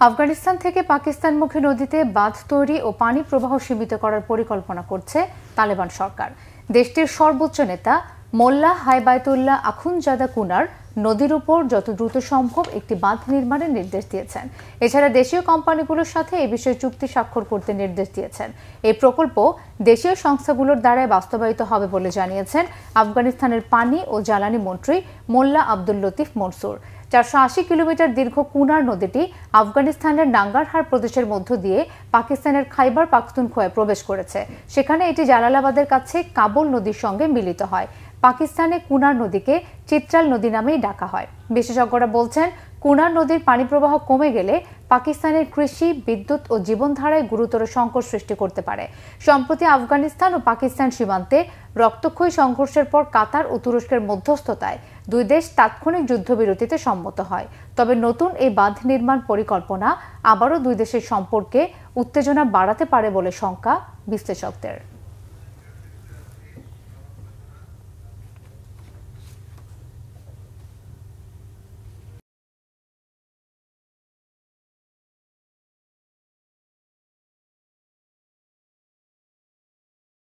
আফগানিস্তান থেকে পাকিস্তানমুখী নদীতে বাঁধ তৈরি ও পানি প্রবাহ সীমিত করার পরিকল্পনা করছে তালেবান সরকার। দেশটির সর্বোচ্চ নেতা মোল্লা হাইবায়তুল্লাহ আখুনজাদা কুনার নদীর উপর যত দ্রুত সম্ভব একটি বাঁধ নির্মাণের নির্দেশ দিয়েছেন। এছাড়া দেশীয় কোম্পানিগুলোর সাথে এ বিষয়ে চুক্তি স্বাক্ষর করতে নির্দেশ দিয়েছেন। এই প্রকল্প দেশীয় সংস্থাগুলোর দ্বারাই বাস্তবায়িত হবে বলে জানিয়েছেন আফগানিস্তানের পানি ও জ্বালানি মন্ত্রী মোল্লা আব্দুল লতিফ মনসুর। 480 কিলোমিটার দীর্ঘ কুনার নদীটি আফগানিস্তানের নাঙ্গারহার প্রদেশের মধ্য দিয়ে পাকিস্তানের খাইবার পাখতুনখোয়ায় প্রবেশ করেছে। সেখানে এটি জালালাবাদের কাছে কাবুল নদীর সঙ্গে মিলিত হয়। পাকিস্তানে কুনার নদীকে চিত্রাল নদী নামেই ডাকা হয়। বিশেষজ্ঞরা বলছেন, কুনার নদীর পানি প্রবাহ কমে গেলে পাকিস্তানের কৃষি, বিদ্যুৎ ও জীবনধারায় গুরুতর সংকট সৃষ্টি করতে পারে। সম্প্রতি আফগানিস্তান ও পাকিস্তান সীমান্তে রক্তক্ষয়ী সংঘর্ষের পর কাতার ও তুরস্কের মধ্যস্থতায় দুই দেশ তাৎক্ষণিক যুদ্ধবিরতিতে সম্মত হয়। তবে নতুন এই বাঁধ নির্মাণ পরিকল্পনা আবারও দুই দেশের সম্পর্কে উত্তেজনা বাড়াতে পারে বলে শঙ্কা বিশ্লেষকদের।